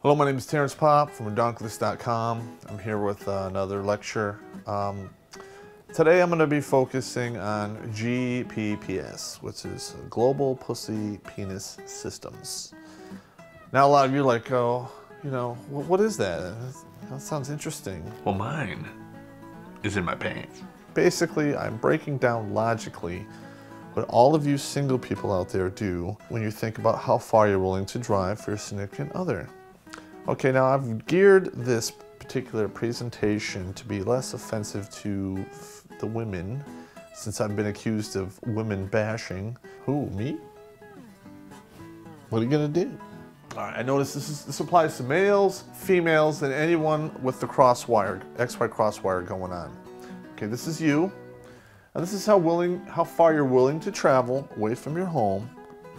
Hello, my name is Terrence Popp from redonkulous.com. I'm here with another lecture. Today I'm going to be focusing on GPPS, which is Global Pussy Penis Systems. Now a lot of you are like, oh, you know, what is that? That sounds interesting. Well, mine is in my pants. Basically, I'm breaking down logically what all of you single people out there do when you think about how far you're willing to drive for your significant other. Okay, now I've geared this particular presentation to be less offensive to the women, since I've been accused of women bashing. Who, me? What are you gonna do? All right, I notice this applies to males, females, and anyone with the crosswire, XY crosswire going on. Okay, this is you, and this is how far you're willing to travel away from your home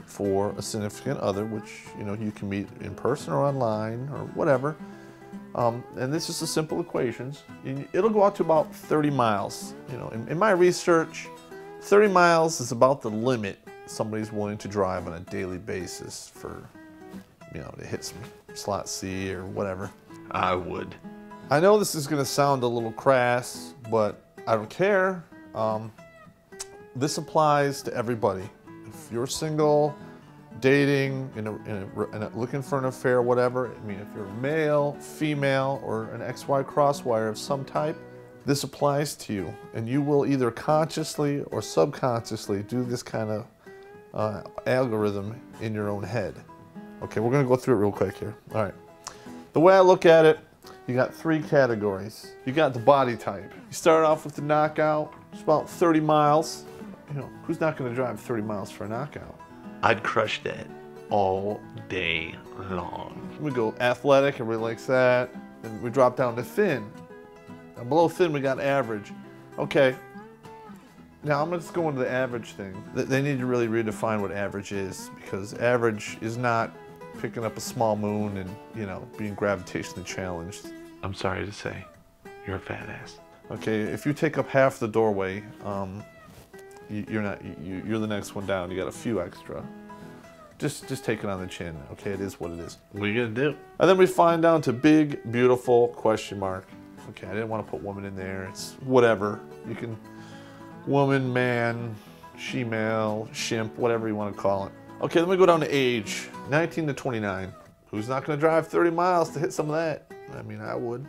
for a significant other, which you can meet in person or online or whatever. And this is the simple equations. It'll go out to about 30 miles. In my research, 30 miles is about the limit somebody's willing to drive on a daily basis for, to hit some slot C or whatever. I would. I know this is going to sound a little crass, but I don't care. This applies to everybody. If you're single, dating, looking for an affair, whatever, if you're a male, female, or an XY crosswire of some type, this applies to you. And you will either consciously or subconsciously do this kind of algorithm in your own head. Okay, we're going to go through it real quick here. All right. The way I look at it, you got three categories. You got the body type. You start off with the knockout. It's about 30 miles. Who's not going to drive 30 miles for a knockout? I'd crush that all day long. We go athletic, everybody likes that. And we drop down to thin. And below thin, we got average. Okay. Now I'm going to go into the average thing. They need to really redefine what average is, because average is not picking up a small moon and, being gravitationally challenged. I'm sorry to say, you're a fat ass. Okay, if you take up half the doorway, you're the next one down. You got a few extra. Just take it on the chin. Okay, it is what it is. What are you gonna do? And then we find down to big, beautiful question mark. Okay, I didn't want to put woman in there. It's whatever. You can woman, man, she-male, shimp, whatever you want to call it. Okay, then we go down to age, 19 to 29. Who's not going to drive 30 miles to hit some of that? I mean, I would.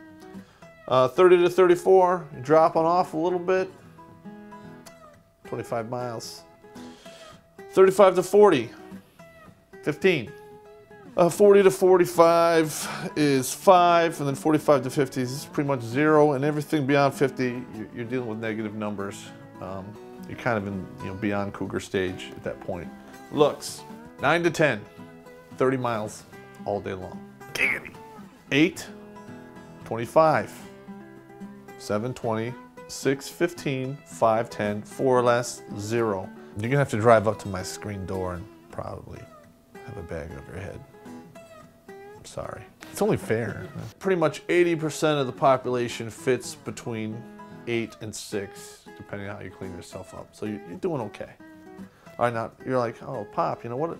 30 to 34, you're dropping off a little bit. 25 miles. 35 to 40, 15. 40 to 45 is 5, and then 45 to 50 is pretty much 0, and everything beyond 50, you're dealing with negative numbers. You're kind of in beyond cougar stage at that point. Looks, 9 to 10, 30 miles all day long. 8, 25, 7, 20, 6, 15, 5, 10, 4 or less, 0. You're gonna have to drive up to my screen door and probably have a bag over your head. I'm sorry. It's only fair. Pretty much 80% of the population fits between 8 and 6, depending on how you clean yourself up. So you're doing okay. All right, now you're like, oh, Pop, what?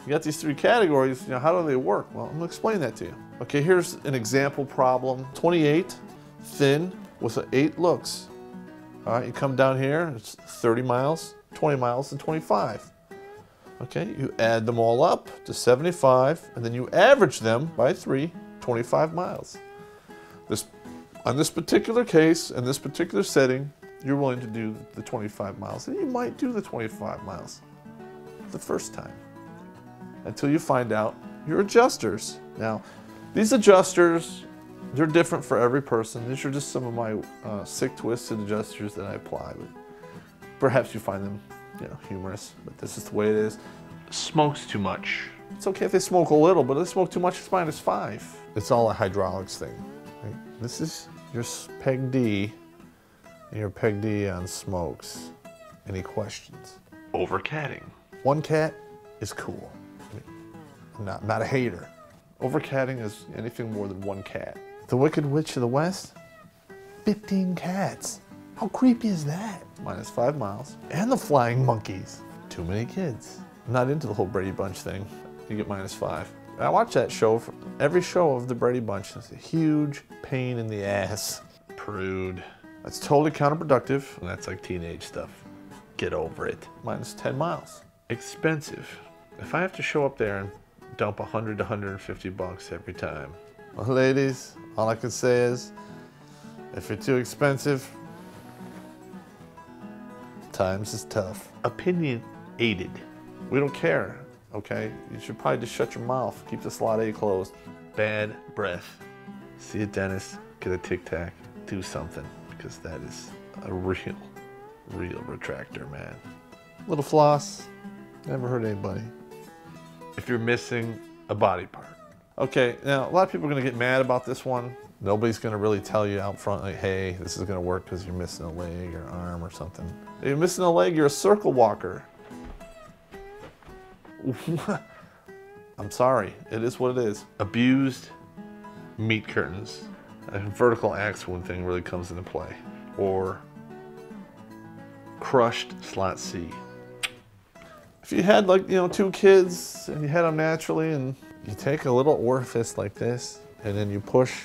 You got these three categories, how do they work? Well, I'm gonna explain that to you. Okay, here's an example problem. 28, thin, with 8 looks. All right, you come down here, it's 30 miles, 20 miles, and 25. Okay, you add them all up to 75, and then you average them by 3, 25 miles. On this particular case, in this particular setting, you're willing to do the 25 miles. And you might do the 25 miles the first time, until you find out your adjusters. Now, these adjusters, they're different for every person. These are just some of my sick, twisted adjusters that I apply. But perhaps you find them, humorous, but this is the way it is. Smokes too much. It's okay if they smoke a little, but if they smoke too much, it's -5. It's all a hydraulics thing. Right? This is your peg D, and your peg D on smokes. Any questions? Overcatting. 1 cat is cool. I'm not a hater. Overcatting is anything more than 1 cat. The Wicked Witch of the West, 15 cats. How creepy is that? -5 miles. And the flying monkeys. Too many kids. I'm not into the whole Brady Bunch thing. You get -5. I watch that show, every show of the Brady Bunch. It's a huge pain in the ass. Prude. That's totally counterproductive. That's like teenage stuff. Get over it. Minus 10 miles. Expensive. If I have to show up there and dump $100 to $150 every time. Well, ladies, all I can say is, if you're too expensive, times is tough. Opinionated. We don't care, okay? You should probably just shut your mouth. Keep the slot A closed. Bad breath. See a dentist, get a Tic Tac, do something, because that is a real retractor, man. Little floss, never hurt anybody. If you're missing a body part. Okay, now a lot of people are gonna get mad about this one. Nobody's gonna really tell you out front, like, hey, this is gonna work because you're missing a leg or arm or something. If you're missing a leg, you're a circle walker. I'm sorry, it is what it is. Abused meat curtains. A vertical axe wound thing really comes into play. Or crushed slot C. If you had, like, you know, 2 kids and you had them naturally, and you take a little orifice like this and then you push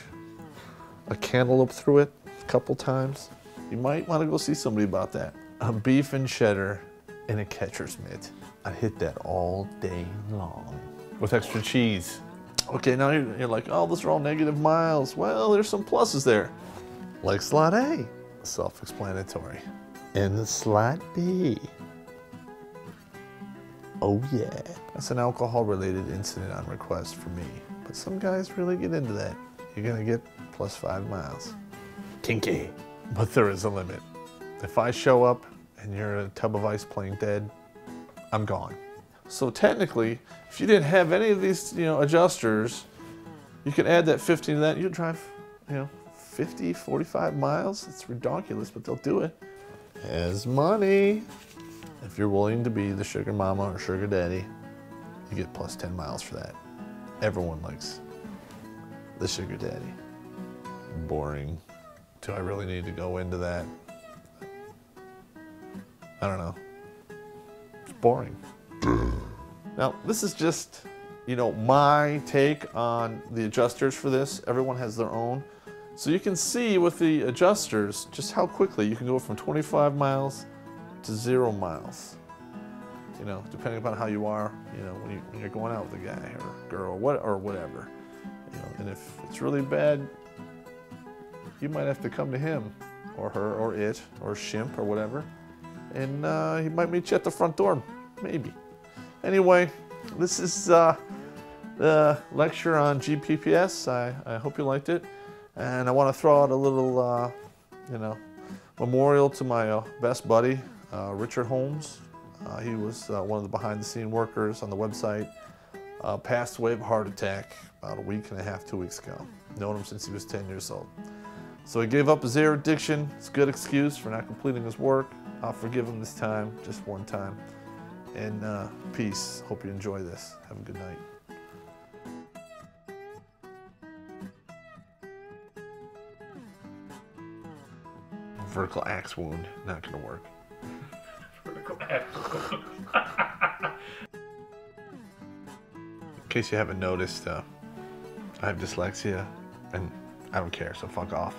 a cantaloupe through it a couple times, you might want to go see somebody about that. A beef and cheddar in a catcher's mitt. I'd hit that all day long with extra cheese. Okay, now you're like, oh, those are all negative miles. Well, there's some pluses there. Like slot A, self-explanatory. And slot B. Oh yeah. That's an alcohol-related incident on request for me. But some guys really get into that. You're gonna get plus 5 miles. Kinky. But there is a limit. If I show up and you're in a tub of ice playing dead, I'm gone. So technically, if you didn't have any of these, you know, adjusters, you could add that 15 to that. You'll drive, you know, 50, 45 miles. It's ridiculous, but they'll do it. As money. If you're willing to be the sugar mama or sugar daddy, you get plus 10 miles for that. Everyone likes the sugar daddy. Boring. Do I really need to go into that? I don't know. It's boring. Now, this is just, you know, my take on the adjusters for this. Everyone has their own. So you can see with the adjusters just how quickly you can go from 25 miles to 0 miles. You know, depending upon how you are, you know, when you're going out with a guy or girl or whatever. You know, and if it's really bad, you might have to come to him or her or it or shimp or whatever. And he might meet you at the front door, maybe. Anyway, this is the lecture on GPPS. I hope you liked it. And I want to throw out a little, you know, memorial to my best buddy, Richard Holmes. He was one of the behind-the-scene workers on the website. Passed away of a heart attack about a week and a half, 2 weeks ago. Known him since he was 10 years old. So he gave up his air addiction. It's a good excuse for not completing his work. I'll forgive him this time, just one time. And peace. Hope you enjoy this. Have a good night. Vertical axe wound, not gonna work. Vertical axe wound. In case you haven't noticed, I have dyslexia, and I don't care, so fuck off.